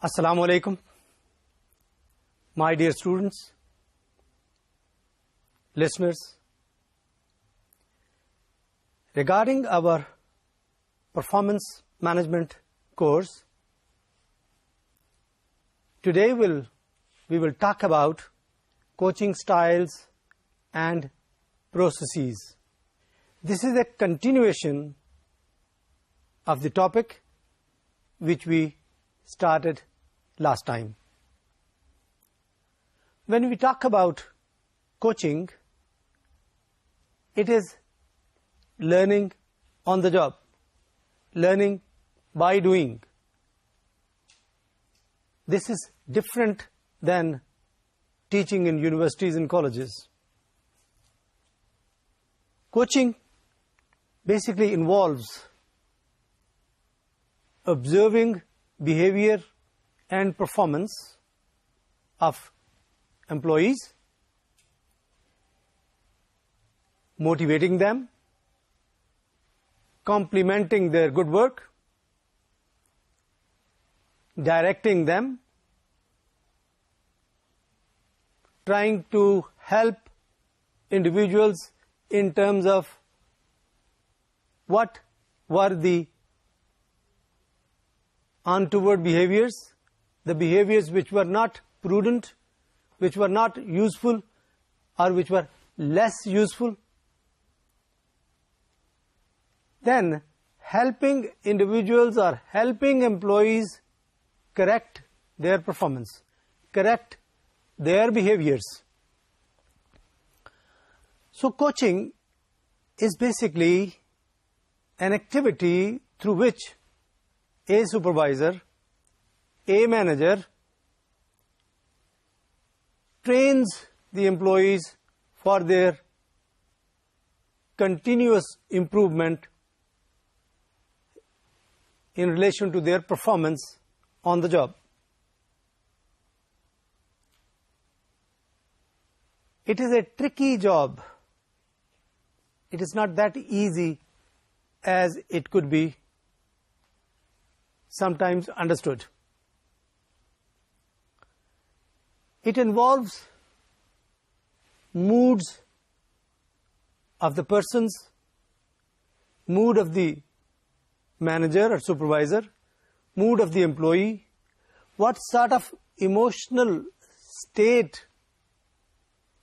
Assalamu alaikum, my dear students, listeners. Regarding our performance management course, today we will talk about coaching styles and processes. This is a continuation of the topic which we started last time. When we talk about coaching, it is learning on the job, learning by doing. This is different than teaching in universities and colleges. Coaching basically involves observing behavior and performance of employees, motivating them, complimenting their good work, directing them, trying to help individuals in terms of what were the untoward behaviors, the behaviors which were not prudent, which were not useful, or which were less useful. Then helping individuals or helping employees correct their performance, correct their behaviors. So coaching is basically an activity through which a supervisor, a manager trains the employees for their continuous improvement in relation to their performance on the job. It is a tricky job. It is not that easy as it could be sometimes understood. It involves moods of the persons, mood of the manager or supervisor, mood of the employee, what sort of emotional state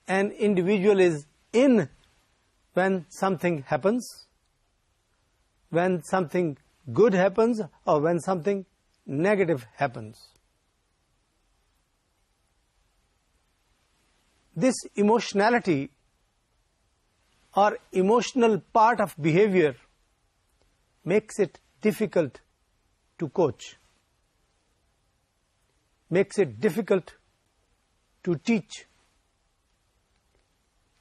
an individual is in when something happens, when something good happens, or when something negative happens. This emotionality or emotional part of behavior makes it difficult to coach, makes it difficult to teach,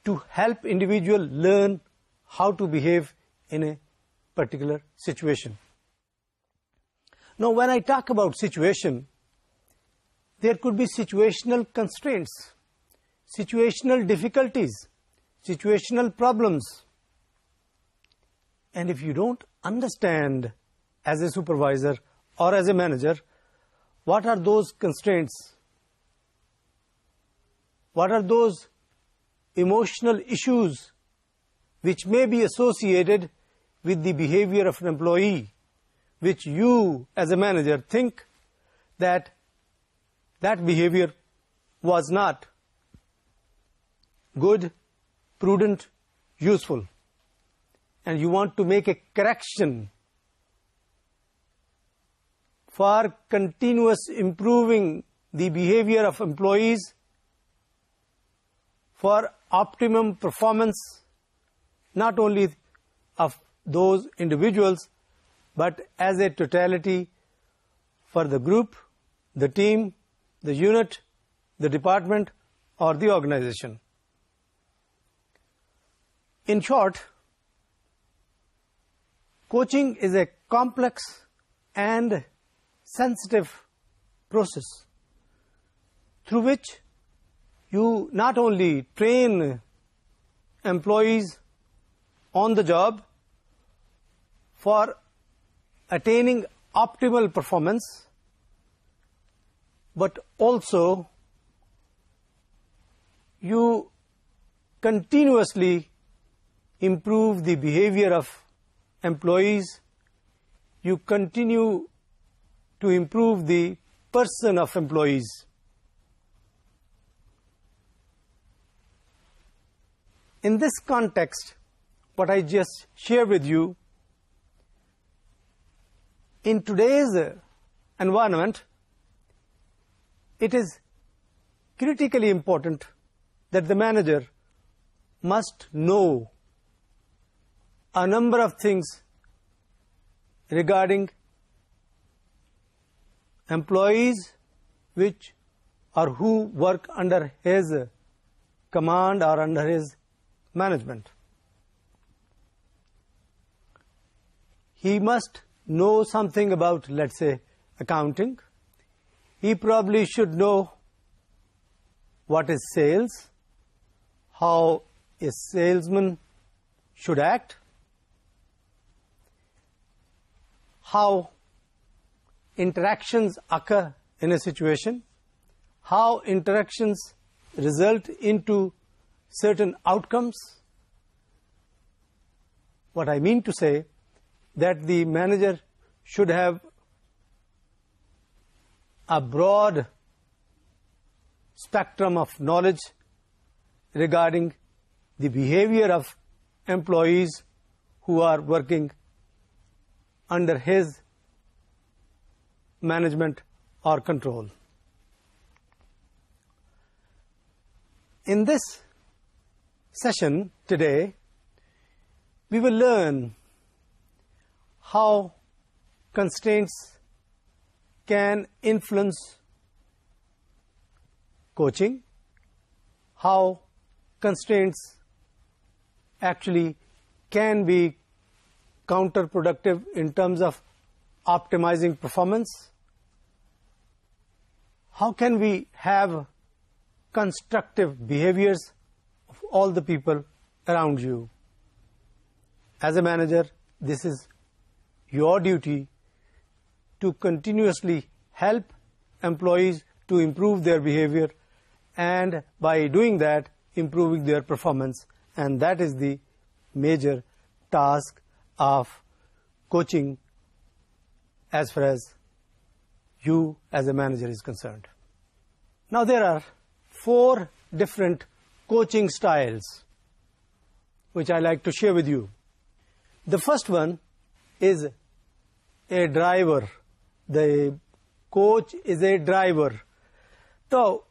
to help individual learn how to behave in a particular situation. Now, when I talk about situation, there could be situational constraints, situational difficulties, situational problems. And if you don't understand as a supervisor or as a manager, what are those constraints? What are those emotional issues which may be associated with the behavior of an employee, which you as a manager think that that behavior was not good, prudent, useful, and you want to make a correction for continuous improving the behavior of employees, for optimum performance not only of those individuals, but as a totality for the group, the team, the unit, the department, or the organization. In short, coaching is a complex and sensitive process through which you not only train employees on the job for attaining optimal performance, but also you continuously improve the behavior of employees, you continue to improve the person of employees. In this context, what I just shared with you, in today's environment, it is critically important that the manager must know a number of things regarding employees which or who work under his command or under his management. He must know something about, let's say, accounting. He probably should know what is sales, how a salesman should act, how interactions occur in a situation, how interactions result into certain outcomes. What I mean to say, that the manager should have a broad spectrum of knowledge regarding the behavior of employees who are working under his management or control. In this session today, we will learn how constraints can influence coaching, how constraints actually can be counterproductive in terms of optimizing performance, how can we have constructive behaviors of all the people around you. As a manager, this is your duty to continuously help employees to improve their behavior, and by doing that, improving their performance. And that is the major task of coaching as far as you as a manager is concerned. Now, there are 4 different coaching styles which I like to share with you. The first one is a driver. The coach is a driver. So,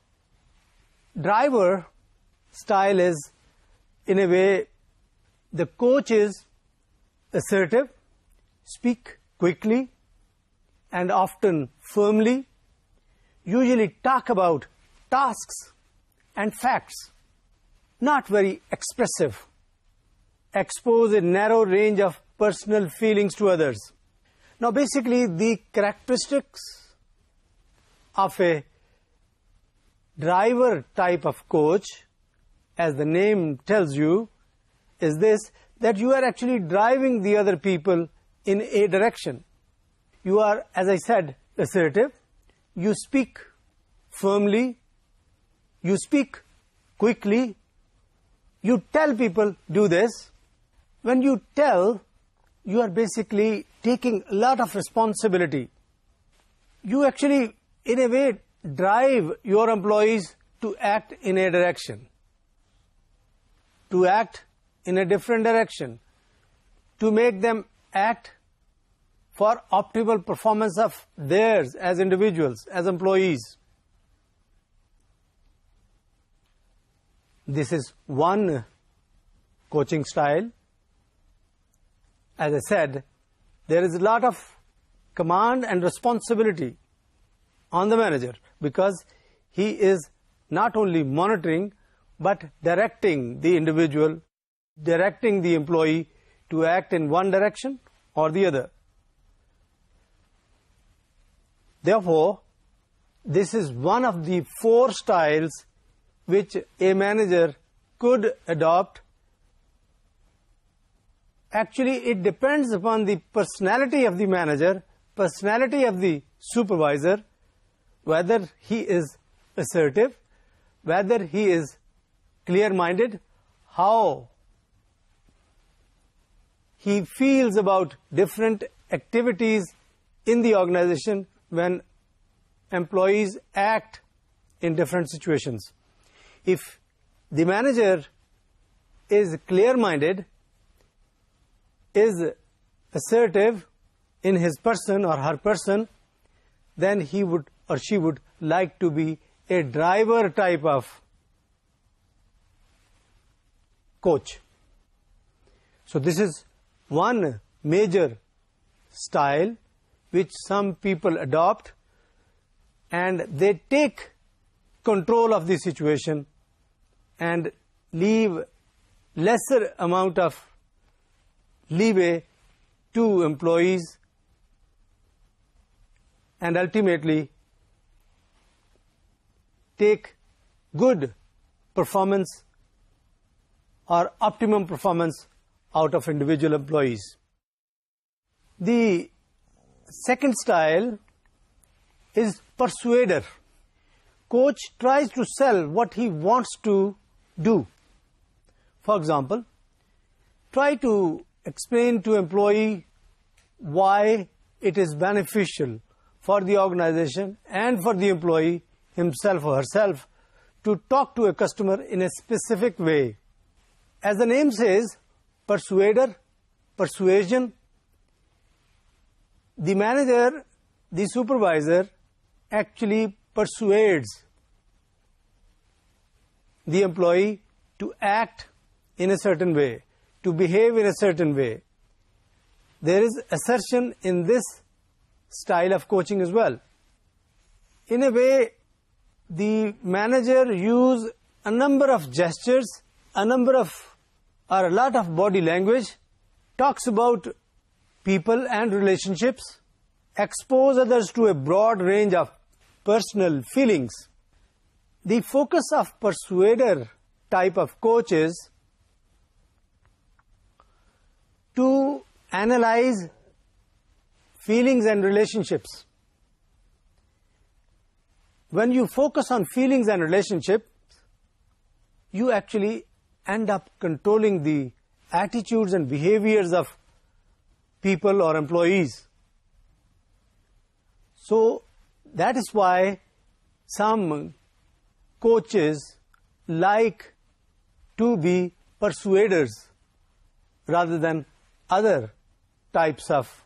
driver style is, in a way, the coach is assertive, speak quickly and often firmly, usually talk about tasks and facts, not very expressive, expose a narrow range of personal feelings to others. Now, basically, the characteristics of a driver type of coach, as the name tells you, is this, that you are actually driving the other people in a direction. You are, as I said, assertive, you speak firmly, you speak quickly, you tell people, do this. When you tell, you are basically taking a lot of responsibility. You actually, in a way, drive your employees to act in a direction, to act in a different direction, to make them act for optimal performance of theirs as individuals, as employees. This is one coaching style. as I said, there is a lot of command and responsibility on the manager, because he is not only monitoring but directing the individual, directing the employee to act in one direction or the other. Therefore, this is one of the 4 styles which a manager could adopt. Actually, it depends upon the personality of the manager, personality of the supervisor, whether he is assertive, whether he is clear-minded, how he feels about different activities in the organization when employees act in different situations. If the manager is clear-minded, is assertive in his person or her person, then he would or she would like to be a driver type of coach. So this is one major style which some people adopt, and they take control of the situation and leave lesser amount of leeway to employees, and ultimately take good performance or optimum performance out of individual employees. The second style is persuader. Coach tries to sell what he wants to do. For example, try to explain to employee why it is beneficial for the organization and for the employee himself or herself to talk to a customer in a specific way. As the name says, persuader, persuasion, the manager, the supervisor actually persuades the employee to act in a certain way, to behave in a certain way. There is assertion in this style of coaching as well. In a way, the manager uses a number of gestures, a lot of body language, talks about people and relationships, expose others to a broad range of personal feelings. The focus of persuader type of coach is to analyze feelings and relationships. When you focus on feelings and relationships, you actually end up controlling the attitudes and behaviors of people or employees. So that is why some coaches like to be persuaders rather than other types of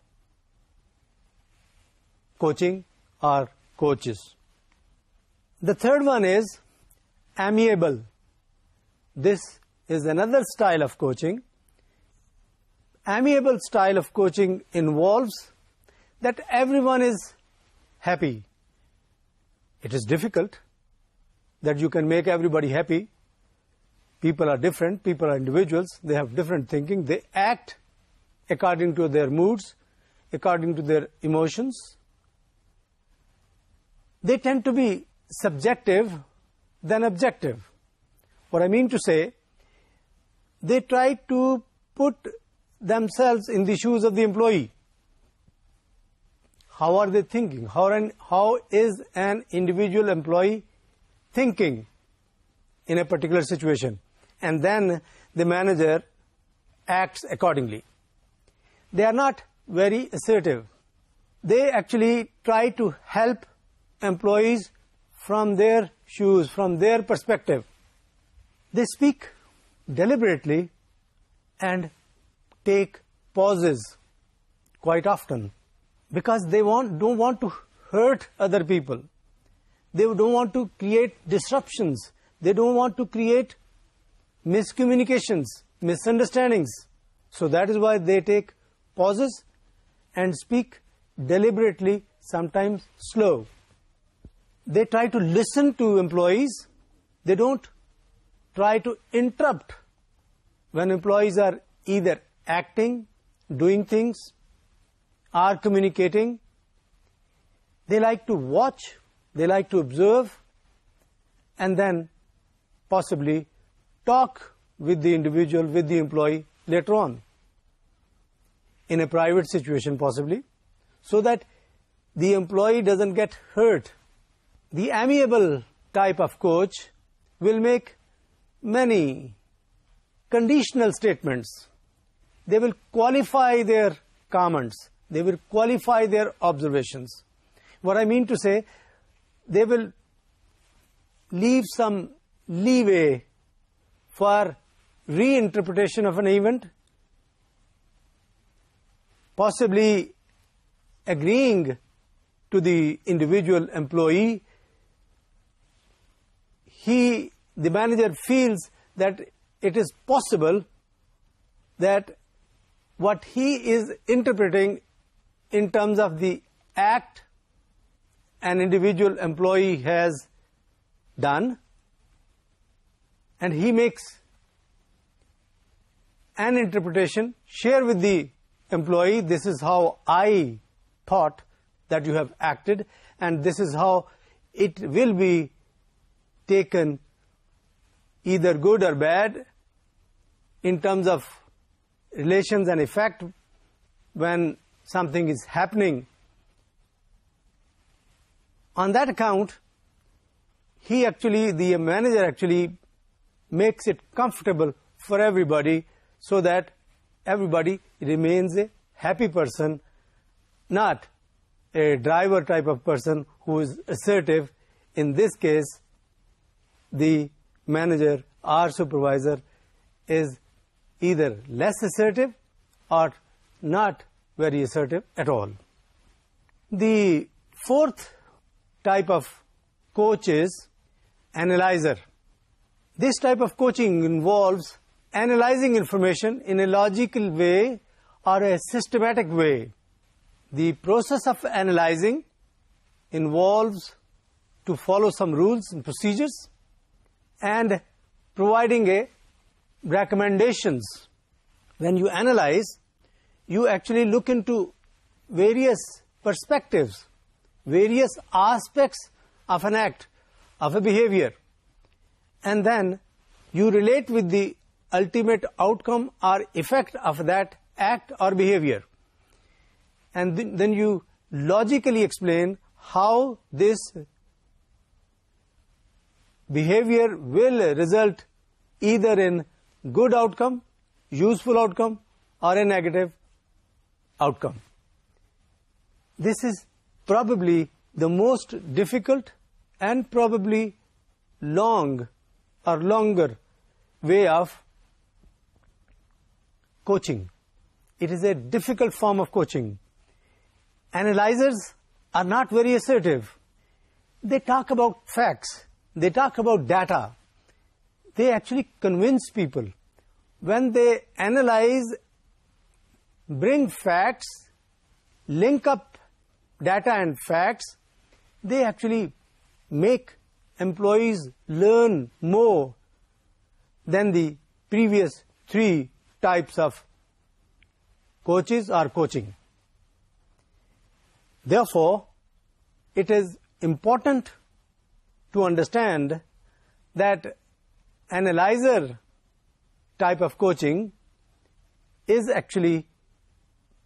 coaching or coaches. The third one is amiable. This is another style of coaching. Amiable style of coaching involves that everyone is happy. It is difficult that you can make everybody happy. People are different, people are individuals, they have different thinking, they act according to their moods, according to their emotions. They tend to be subjective than objective. What I mean to say, they try to put themselves in the shoes of the employee. How are they thinking? How is an individual employee thinking in a particular situation? And then the manager acts accordingly. They are not very assertive. They actually try to help employees from their shoes, from their perspective. They speak deliberately and take pauses quite often because they don't want to hurt other people. They don't want to create disruptions. They don't want to create miscommunications, misunderstandings. So that is why they take pauses and speak deliberately, sometimes slow. They try to listen to employees. They don't try to interrupt when employees are either acting, doing things, or communicating. They like to watch, they like to observe, and then possibly talk with the individual, with the employee later on, in a private situation possibly, so that the employee doesn't get hurt. The amiable type of coach will make many conditional statements. They will qualify their comments. They will qualify their observations. What I mean to say, they will leave some leeway for reinterpretation of an event, possibly agreeing to the individual employee. The manager feels that it is possible that what he is interpreting in terms of the act an individual employee has done, and he makes an interpretation, share with the employee, this is how I thought that you have acted, and this is how it will be taken, either good or bad, in terms of relations and effect when something is happening. On that account, the manager actually makes it comfortable for everybody, so that everybody remains a happy person, not a driver type of person who is assertive. In this case, the manager or supervisor is either less assertive or not very assertive at all. The fourth type of coach is analyzer. This type of coaching involves analyzing information in a logical way or a systematic way. The process of analyzing involves to follow some rules and procedures and providing a recommendations. When you analyze, you actually look into various perspectives, various aspects of an act, of a behavior, and then you relate with the ultimate outcome or effect of that act or behavior. And then you logically explain how this behavior will result either in good outcome, useful outcome, or a negative outcome. This is probably the most difficult and probably longer way of coaching. It is a difficult form of coaching. Analyzers are not very assertive. They talk about facts. They talk about data. They actually convince people. When they analyze, bring facts, link up data and facts, they actually make employees learn more than the previous three types of coaches or coaching. Therefore, it is important to understand that analyzer type of coaching is actually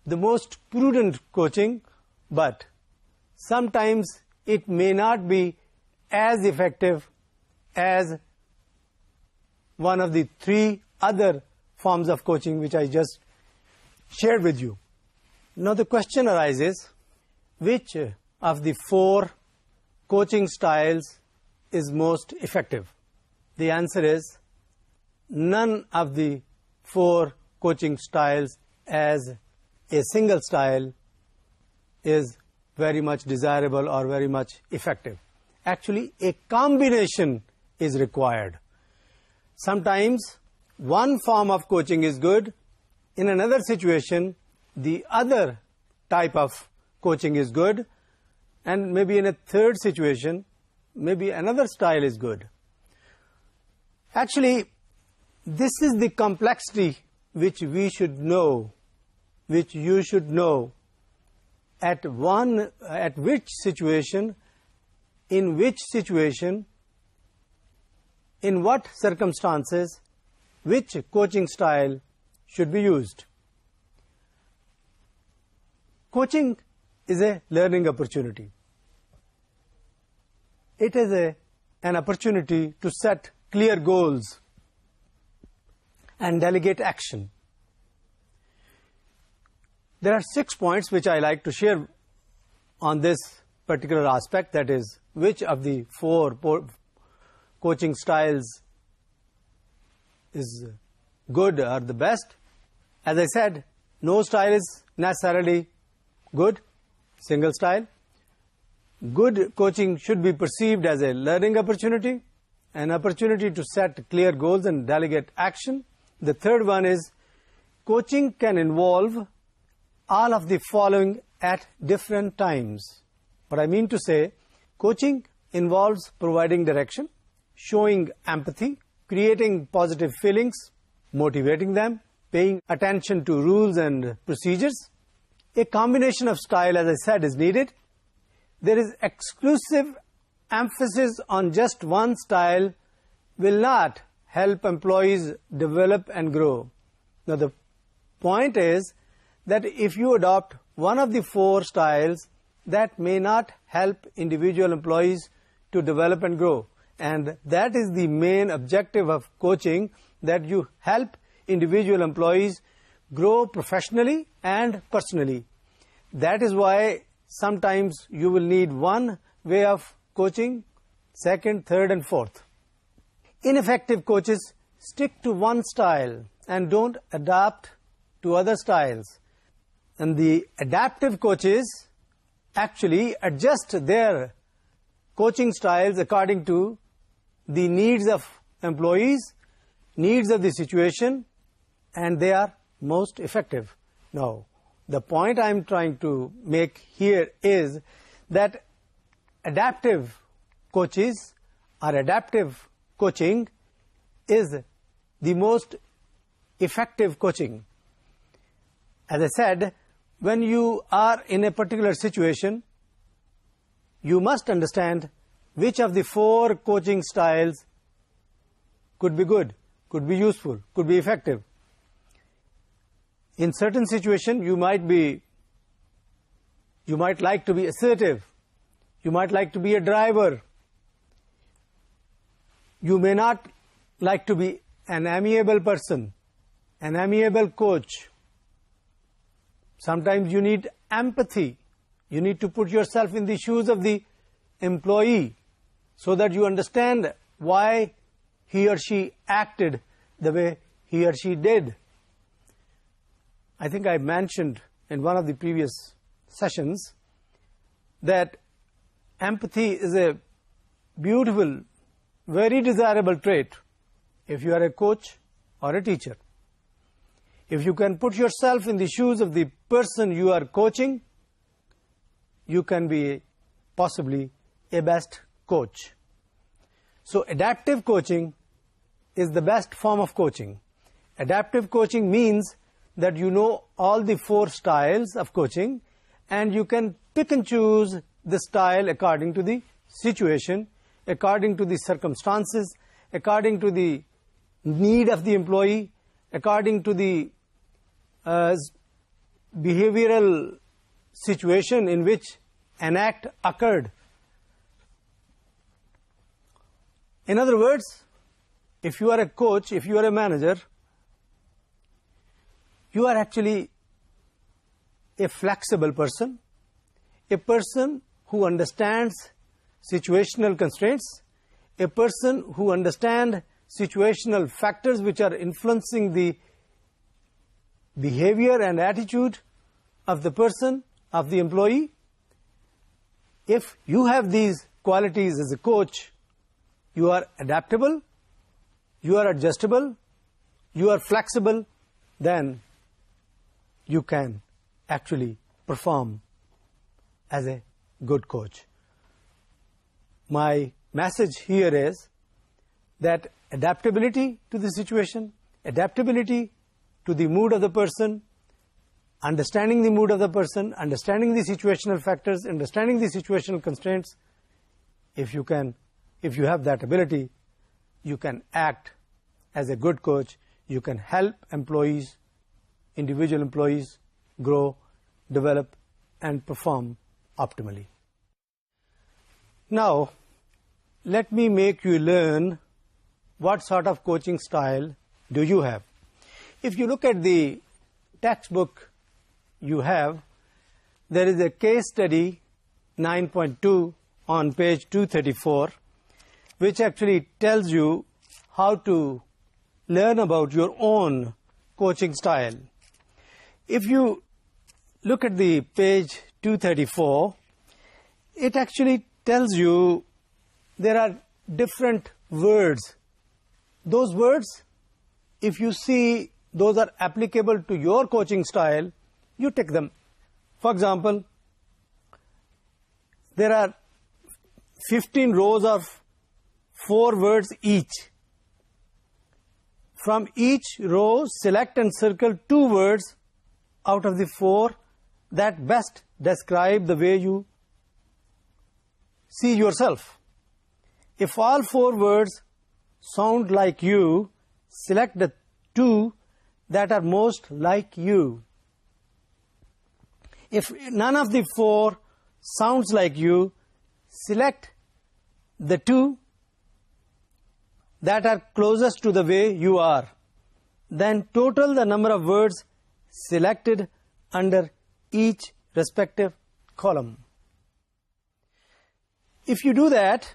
the most prudent coaching, but sometimes it may not be as effective as one of the three other forms of coaching which I just shared with you. Now the question arises, which of the four coaching styles is most effective? The answer is none of the four coaching styles as a single style is very much desirable or very much effective. Actually, a combination is required. Sometimes one form of coaching is good. In another situation, the other type of coaching is good, and maybe in a third situation, maybe another style is good. Actually, this is the complexity which we should know, which you should know at which situation, in which situation, in what circumstances, which coaching style should be used. Coaching is a learning opportunity. It is an opportunity to set clear goals and delegate action. There are 6 points which I like to share on this particular aspect, that is, which of the 4 coaching styles is good or the best. As I said, no style is necessarily good, single style. Good coaching should be perceived as a learning opportunity, an opportunity to set clear goals and delegate action. The third one is coaching can involve all of the following at different times. What I mean to say, coaching involves providing direction, showing empathy, creating positive feelings, motivating them, paying attention to rules and procedures. A combination of style, as I said, is needed. There is exclusive emphasis on just one style will not help employees develop and grow. Now, the point is that if you adopt one of the 4 styles, that may not help individual employees to develop and grow. And that is the main objective of coaching, that you help individual employees grow professionally and personally. That is why sometimes you will need one way of coaching, second, third, and fourth. Ineffective coaches stick to one style and don't adapt to other styles. And the adaptive coaches actually adjust their coaching styles according to the needs of employees, needs of the situation, and they are most effective. Now, the point I'm trying to make here is that adaptive coaches or adaptive coaching is the most effective coaching. As I said, when you are in a particular situation, you must understand which of the 4 coaching styles could be good, could be useful, could be effective. In certain situation, you might like to be assertive. You might like to be a driver. You may not like to be an amiable person, an amiable coach. Sometimes you need empathy. You need to put yourself in the shoes of the employee so that you understand why he or she acted the way he or she did. I think I mentioned in one of the previous sessions that empathy is a beautiful, very desirable trait if you are a coach or a teacher. If you can put yourself in the shoes of the person you are coaching, you can be possibly a best coach. So adaptive coaching is the best form of coaching. Adaptive coaching means that you know all the 4 styles of coaching and you can pick and choose the style according to the situation, according to the circumstances, according to the need of the employee, according to the behavioral situation in which an act occurred. In other words, if you are a coach, if you are a manager, you are actually a flexible person, a person who understands situational constraints, a person who understands situational factors which are influencing the behavior and attitude of the person, of the employee. If you have these qualities as a coach, you are adaptable, you are adjustable, you are flexible, then you can actually perform as a good coach. My message here is that adaptability to the situation, adaptability to the mood of the person, understanding the mood of the person, understanding the situational factors, understanding the situational constraints, if you have that ability, you can act as a good coach. You can help employees, individual employees, grow, develop, and perform optimally. Now, let me make you learn what sort of coaching style do you have. If you look at the textbook you have, there is a case study 9.2 on page 234, which actually tells you how to learn about your own coaching style. If you look at the page 234, it actually tells you there are different words. Those words, if you see those are applicable to your coaching style, you take them. For example, there are 15 rows of 4 words each. From each row, select and circle 2 words out of the 4 that best describe the way you see yourself. If all 4 words sound like you, select the 2 that are most like you. If none of the 4 sounds like you, select the 2 that are closest to the way you are. Then total the number of words selected under each respective column. If you do that,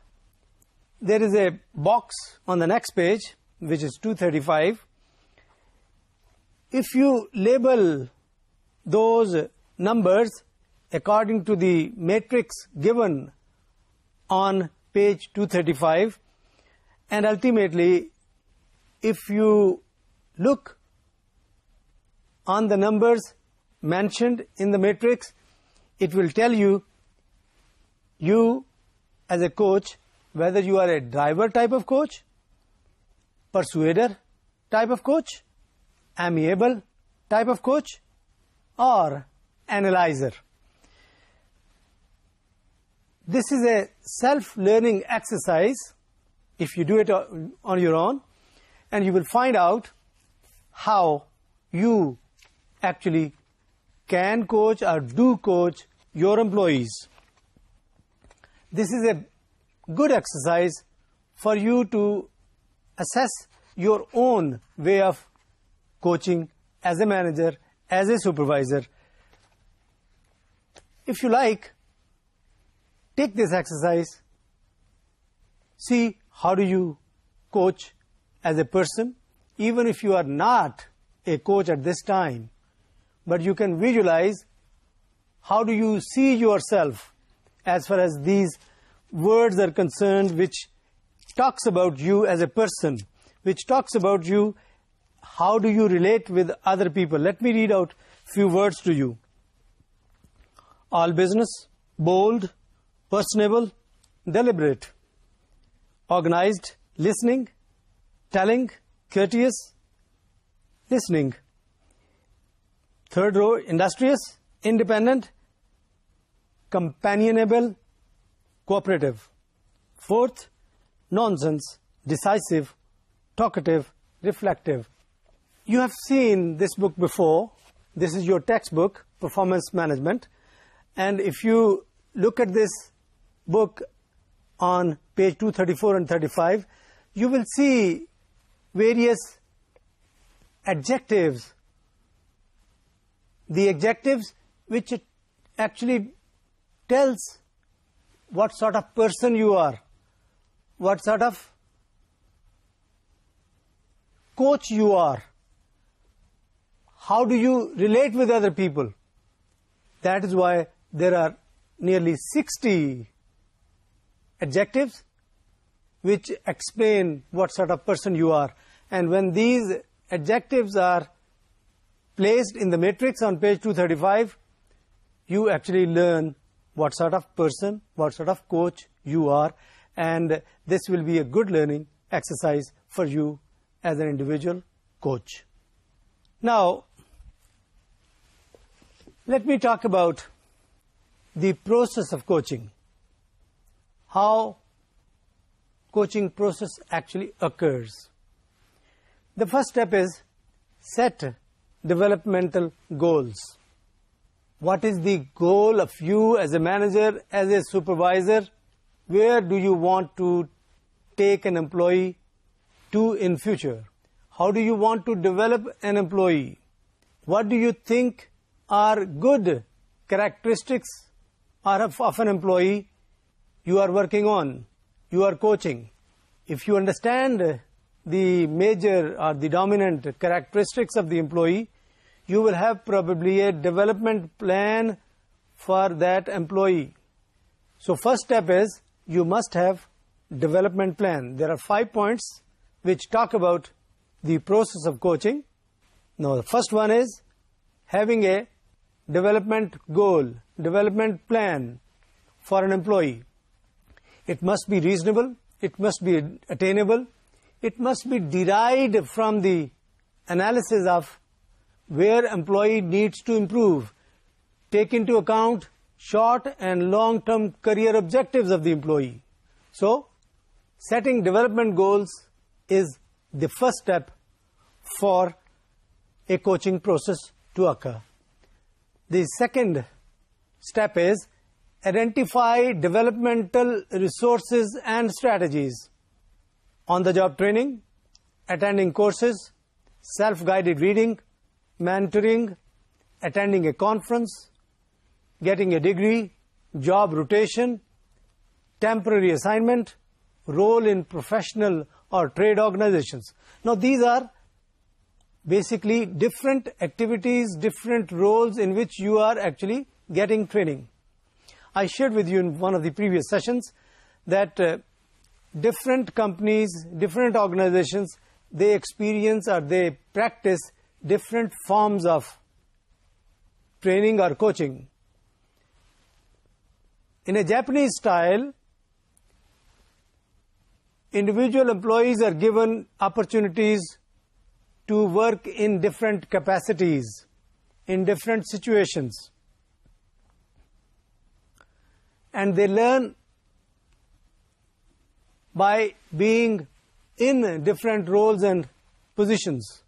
there is a box on the next page, which is 235. If you label those numbers according to the matrix given on page 235, and ultimately, if you look on the numbers mentioned in the matrix, it will tell you as a coach, whether you are a driver type of coach, persuader type of coach, amiable type of coach, or analyzer. This is a self-learning exercise if you do it on your own, and you will find out how you actually can coach or do coach your employees. This is a good exercise for you to assess your own way of coaching as a manager, as a supervisor. If you like, take this exercise, see how do you coach as a person, even if you are not a coach at this time, but you can visualize how do you see yourself as far as these words are concerned, which talks about you as a person, which talks about you, how do you relate with other people. Let me read out a few words to you. All business, bold, personable, deliberate, organized, listening, telling, courteous, listening. Third row, industrious, independent, companionable, cooperative. Fourth, nonsense, decisive, talkative, reflective. You have seen this book before. This is your textbook, Performance Management. And if you look at this book on page 234 and 35, you will see various adjectives. The adjectives which actually tells what sort of person you are, what sort of coach you are, how do you relate with other people. That is why there are nearly 60 adjectives which explain what sort of person you are. And when these adjectives are placed in the matrix on page 235, you actually learn what sort of person, what sort of coach you are, and this will be a good learning exercise for you as an individual coach. Now, let me talk about the process of coaching, how coaching process actually occurs. The first step is set developmental goals. What is the goal of you as a manager, as a supervisor? Where do you want to take an employee to in future? How do you want to develop an employee? What do you think are good characteristics of an employee you are working on, you are coaching? If you understand the major or the dominant characteristics of the employee, you will have probably a development plan for that employee. So first step is you must have development plan. There are 5 points which talk about the process of coaching. Now the first one is having a development goal, development plan for an employee. It must be reasonable, it must be attainable, it must be derived from the analysis of where employee needs to improve. Take into account short and long-term career objectives of the employee. So, setting development goals is the first step for a coaching process to occur. The second step is identify developmental resources and strategies. On-the-job training, attending courses, self-guided reading, mentoring, attending a conference, getting a degree, job rotation, temporary assignment, role in professional or trade organizations. Now these are basically different activities, different roles in which you are actually getting training. I shared with you in one of the previous sessions that different companies, different organizations, they experience or they practice different forms of training or coaching. In a Japanese style, individual employees are given opportunities to work in different capacities, in different situations. And they learn by being in different roles and positions.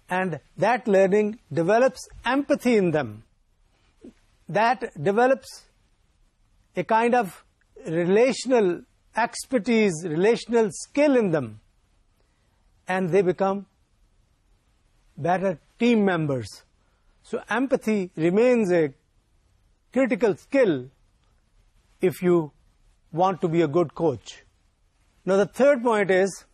And that learning develops empathy in them. That develops a kind of relational expertise, relational skill in them. And they become better team members. So empathy remains a critical skill if you want to be a good coach. Now the third point is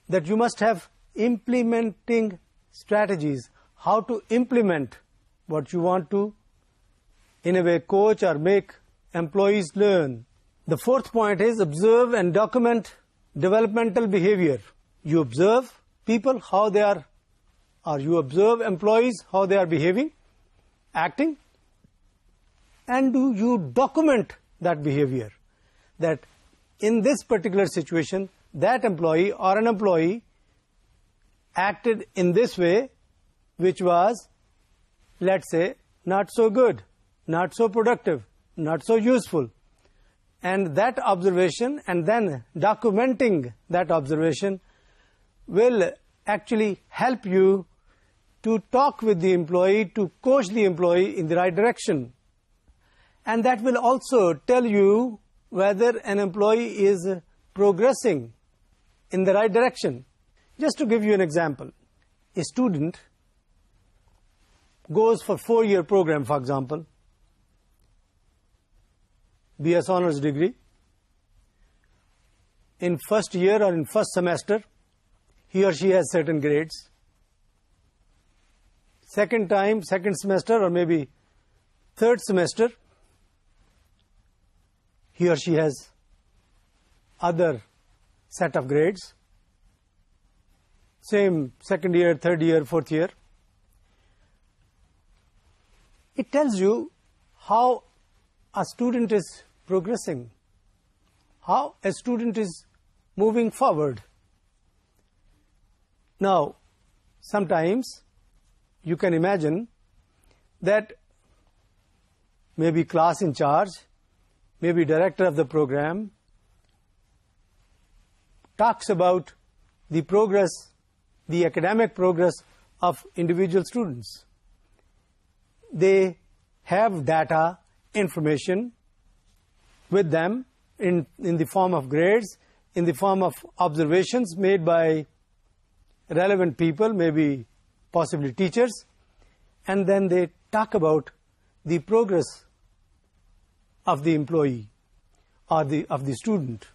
that you must have implementing strategies, how to implement what you want to, in a way, coach or make employees learn. The fourth point is observe and document developmental behavior. You observe people, how they are, or you observe employees, how they are behaving, acting, and do you document that behavior, that in this particular situation, that employee or an employee acted in this way, which was, let's say, not so good, not so productive, not so useful. And that observation and then documenting that observation will actually help you to talk with the employee, to coach the employee in the right direction. And that will also tell you whether an employee is progressing in the right direction. Just to give you an example, a student goes for 4-year program, for example, BS honors degree. In first year or in first semester, he or she has certain grades. Second semester or maybe third semester, he or she has other set of grades. Same second year, third year, fourth year. It tells you how a student is progressing, how a student is moving forward. Now, sometimes you can imagine that maybe class in charge, maybe director of the program, talks about the progress, the academic progress of individual students. They have data, information with them in the form of grades, in the form of observations made by relevant people, maybe possibly teachers, and then they talk about the progress of the employee or of the student.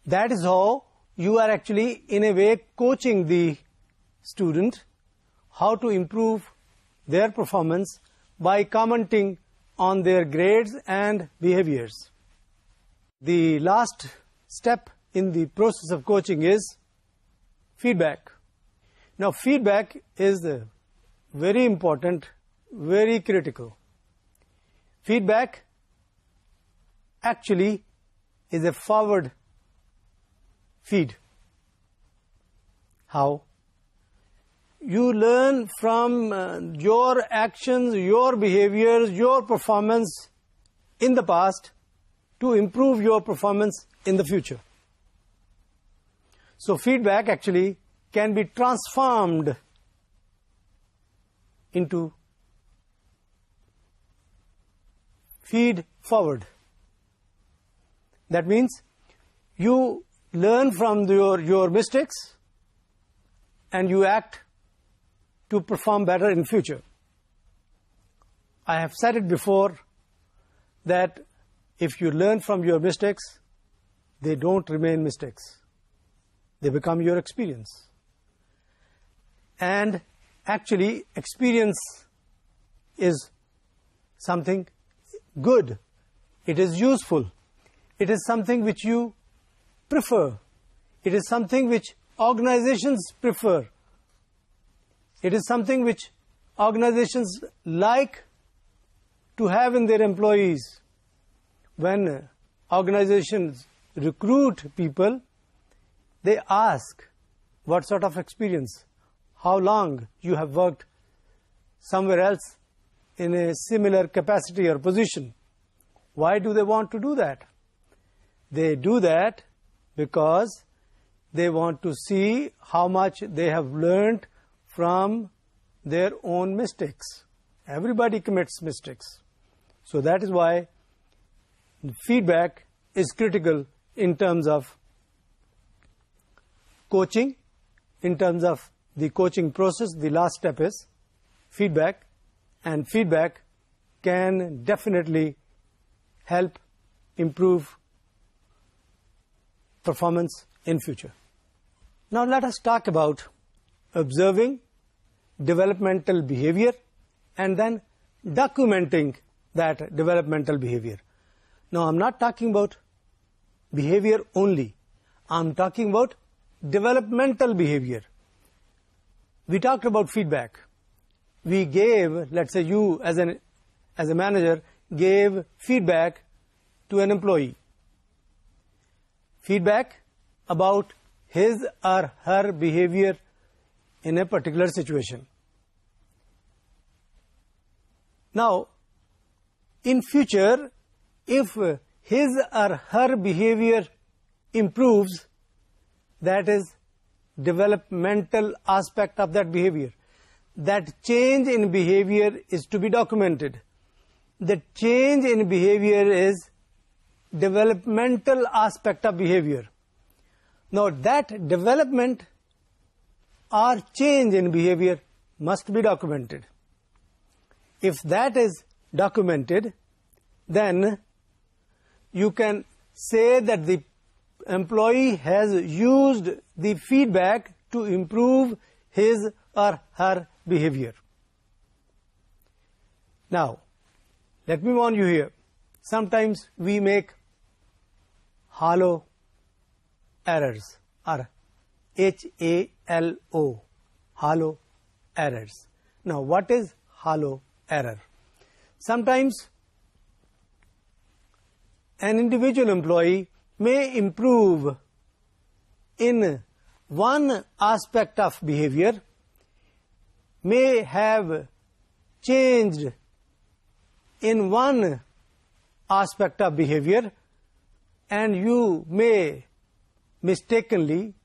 That is how you are actually, in a way, coaching the student how to improve their performance by commenting on their grades and behaviors. The last step in the process of coaching is feedback. Now, feedback is very important, very critical. Feedback actually is a forward feed. How? You learn from your actions, your behaviors, your performance in the past to improve your performance in the future. So feedback actually can be transformed into feed forward. That means you learn from your mistakes and you act to perform better in future. I have said it before that if you learn from your mistakes, they don't remain mistakes. They become your experience. And actually, experience is something good. It is useful. It is something which you prefer. It is something which organizations prefer. It is something which organizations like to have in their employees. When organizations recruit people, they ask what sort of experience, how long you have worked somewhere else in a similar capacity or position. Why do they want to do that? They do that because they want to see how much they have learned from their own mistakes. Everybody commits mistakes. So that is why feedback is critical in terms of coaching, in terms of the coaching process. The last step is feedback, and feedback can definitely help improve performance in future. Now let us talk about observing developmental behavior and then documenting that developmental behavior. Now I'm not talking about behavior only. I'm talking about developmental behavior. We talked about feedback. We gave, let's say you as a manager gave feedback to an employee. Feedback about his or her behavior in a particular situation. Now, in future, if his or her behavior improves, that is developmental aspect of that behavior. That change in behavior is to be documented. The change in behavior is developmental aspect of behavior. Now that development or change in behavior must be documented. If that is documented, then you can say that the employee has used the feedback to improve his or her behavior. Now, let me warn you here. Sometimes we make hollow errors, or HALO, hollow errors. Now, what is hollow error? Sometimes an individual employee may improve in one aspect of behavior, may have changed in one aspect of behavior, and you may mistakenly,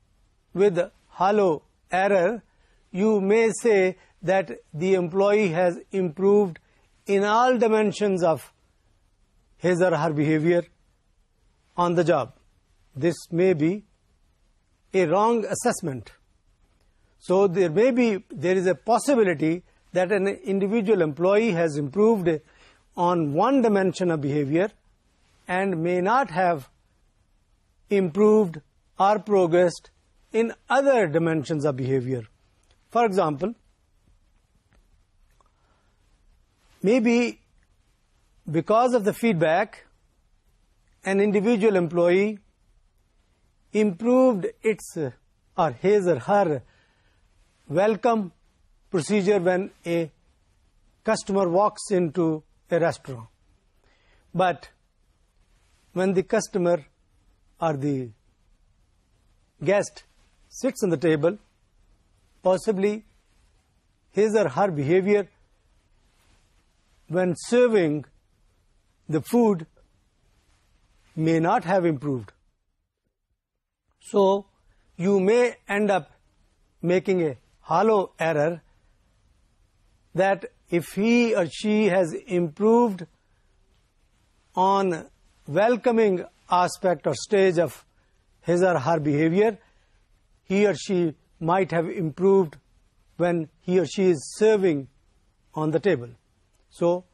with hollow error, you may say that the employee has improved in all dimensions of his or her behavior on the job. This may be a wrong assessment. So there is a possibility that an individual employee has improved on one dimension of behavior and may not have improved or progressed in other dimensions of behavior. For example, maybe because of the feedback, an individual employee improved its or his or her welcome procedure when a customer walks into a restaurant. But when the customer or the guest sits on the table, possibly his or her behavior when serving the food may not have improved. So you may end up making a hollow error that if he or she has improved on welcoming aspect or stage of his or her behavior, he or she might have improved when he or she is serving on the table. So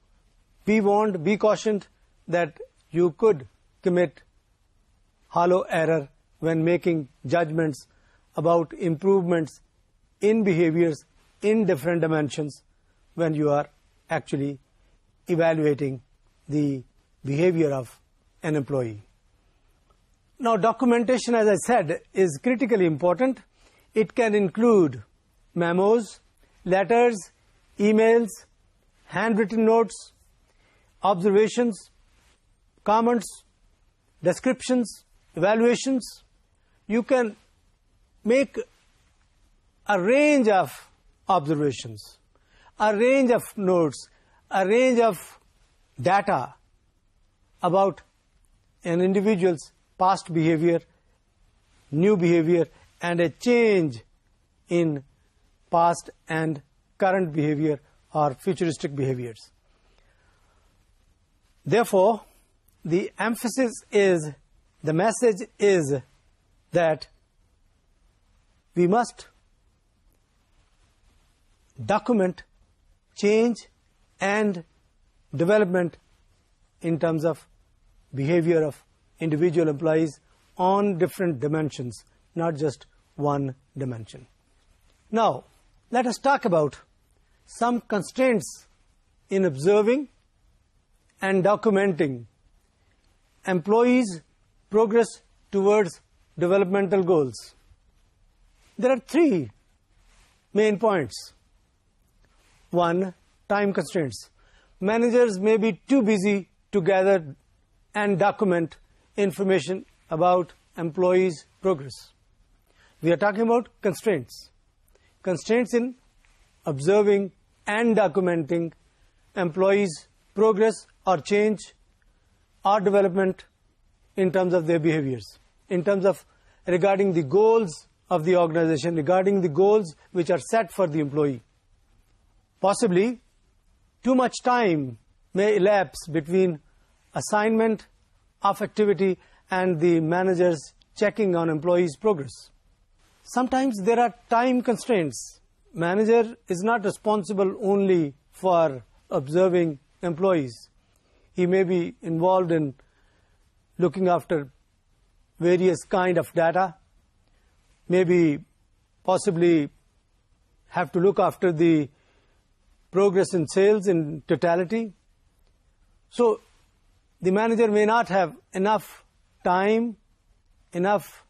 be warned, be cautioned that you could commit hollow error when making judgments about improvements in behaviors in different dimensions when you are actually evaluating the behavior of an employee. Now, documentation, as I said, is critically important. It can include memos, letters, emails, handwritten notes, observations, comments, descriptions, evaluations. You can make a range of observations, a range of notes, a range of data about an individual's past behavior, new behavior, and a change in past and current behavior or futuristic behaviors. Therefore, the emphasis is, the message is that we must document change and development in terms of behavior of individual employees on different dimensions, not just one dimension. Now, let us talk about some constraints in observing and documenting employees' progress towards developmental goals. There are three main points. One, time constraints. Managers may be too busy to gather and document information about employees' progress. We are talking about constraints. Constraints in observing and documenting employees' progress or change or development in terms of their behaviors, in terms of regarding the goals of the organization, regarding the goals which are set for the employee. Possibly, too much time may elapse between assignment of activity and the managers checking on employees' progress. Sometimes there are time constraints. Manager is not responsible only for observing employees. He may be involved in looking after various kind of data, maybe possibly have to look after the progress in sales in totality. So the manager may not have enough time, enough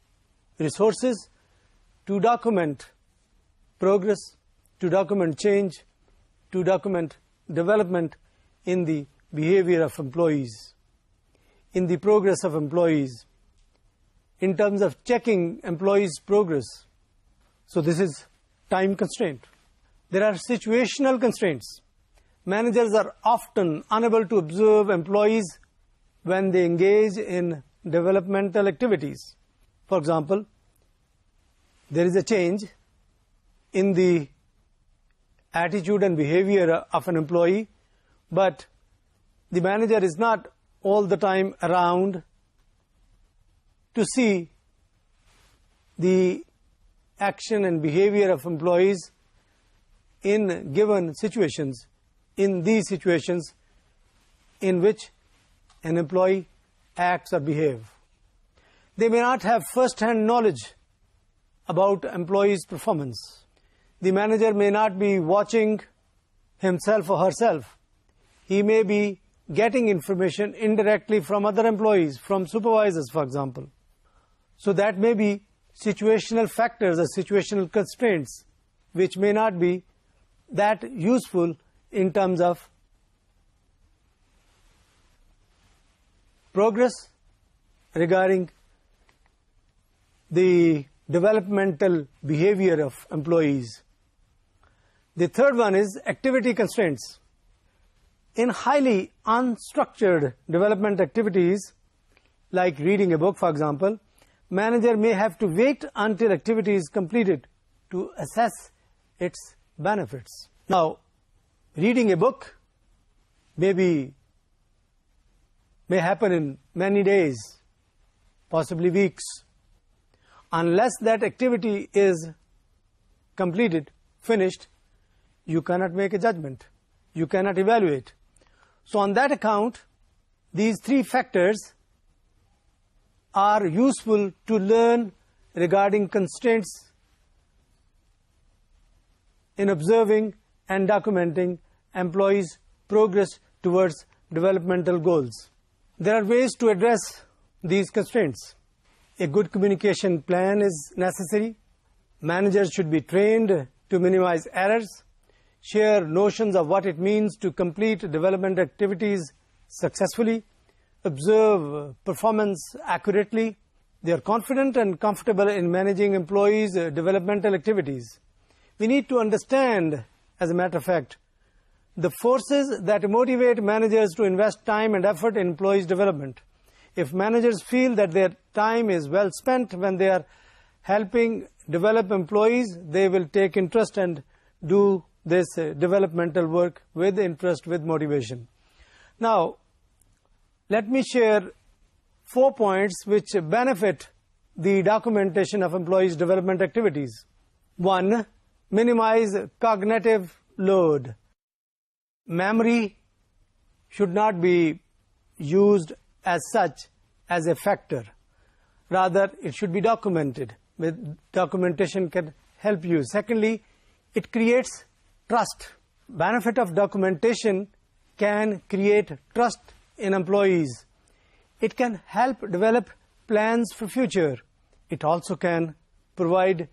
resources to document progress, to document change to document development in the behavior of employees, in the progress of employees, in terms of checking employees' progress. So this is time constraint. There are situational constraints. Managers are often unable to observe employees when they engage in developmental activities. For example, there is a change in the attitude and behavior of an employee, but the manager is not all the time around to see the action and behavior of employees in given situations, in these situations in which an employee acts or behaves. They may not have first-hand knowledge about employees' performance. The manager may not be watching himself or herself. He may be getting information indirectly from other employees, from supervisors, for example. So that may be situational factors or situational constraints which may not be that useful in terms of progress regarding the developmental behavior of employees. The third one is activity constraints. In highly unstructured development activities, like reading a book, for example, manager may have to wait until activity is completed to assess its benefits. Now, reading a book may happen in many days, possibly weeks. Unless that activity is completed, finished, you cannot make a judgment. You cannot evaluate. So on that account, these three factors are useful to learn regarding constraints in observing and documenting employees' progress towards developmental goals. There are ways to address these constraints. A good communication plan is necessary. Managers should be trained to minimize errors, share notions of what it means to complete development activities successfully, observe performance accurately. They are confident and comfortable in managing employees' developmental activities. We need to understand, as a matter of fact, the forces that motivate managers to invest time and effort in employees' development. If managers feel that their time is well spent when they are helping develop employees, they will take interest and do this developmental work with interest, with motivation. Now, let me share 4 points which benefit the documentation of employees' development activities. 1, minimize cognitive load. Memory should not be used as such as a factor. Rather, it should be documented. With documentation can help you. Secondly, it creates trust. Benefit of documentation can create trust in employees. It can help develop plans for future. It also can provide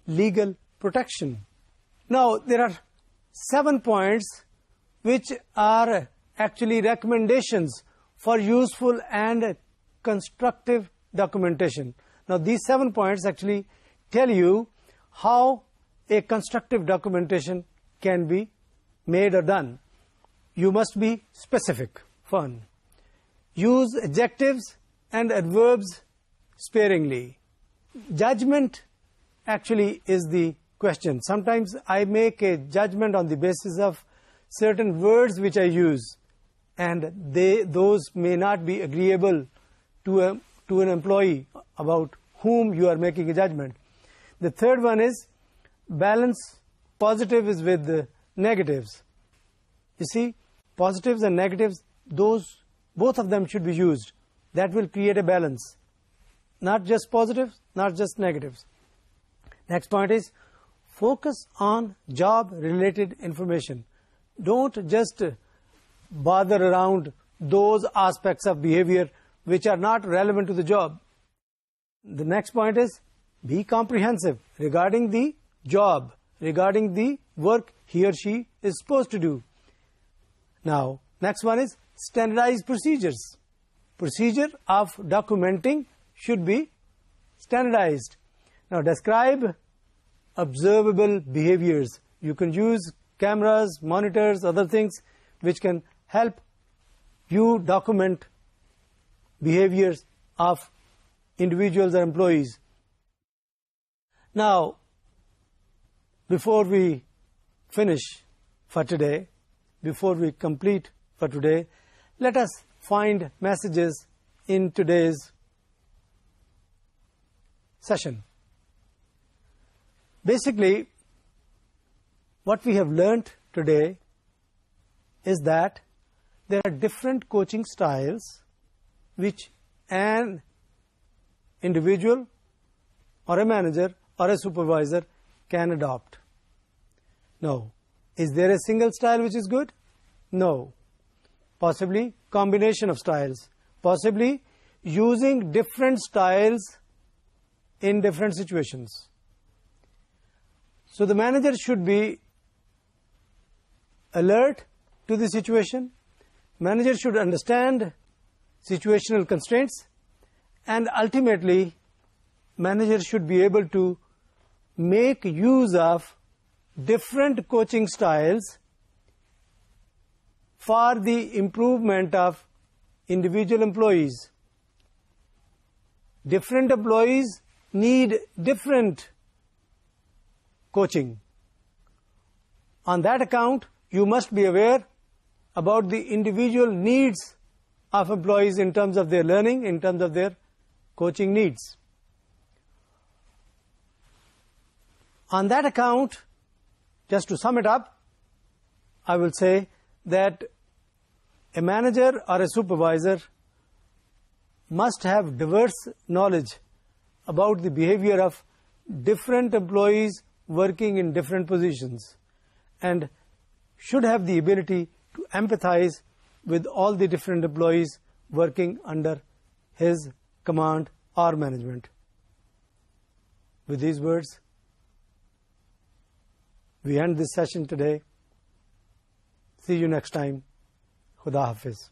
legal protection. Now, there are 7 points which are actually recommendations for useful and constructive documentation. Now, these 7 points actually tell you how a constructive documentation can be made or done. You must be specific. 1, use adjectives and adverbs sparingly. Judgment actually is the question. Sometimes I make a judgment on the basis of certain words which I use, and those may not be agreeable to an employee about whom you are making a judgment. The third one is balance positives with the negatives. You see, positives and negatives, both of them should be used. That will create a balance. Not just positives, not just negatives. Next point is focus on job-related information. Don't just bother around those aspects of behavior which are not relevant to the job. The next point is be comprehensive regarding the job, regarding the work he or she is supposed to do. Now, next one is standardized procedures. Procedure of documenting should be standardized. Now, describe observable behaviors. You can use cameras, monitors, other things which can help you document behaviors of individuals or employees. Now, before we finish for today, before we complete for today, let us find messages in today's session. Basically, what we have learnt today is that there are different coaching styles which an individual or a manager or a supervisor can adopt. No. Is there a single style which is good? No. Possibly combination of styles. Possibly using different styles in different situations. So the manager should be alert to the situation. Manager should understand situational constraints, and ultimately manager should be able to make use of different coaching styles for the improvement of individual employees. Different employees need different coaching. On that account, you must be aware about the individual needs of employees in terms of their learning, in terms of their coaching needs. On that account, just to sum it up, I will say that a manager or a supervisor must have diverse knowledge about the behavior of different employees working in different positions, and should have the ability to empathize with all the different employees working under his command or management. With these words, we end this session today. See you next time. Khuda Hafiz.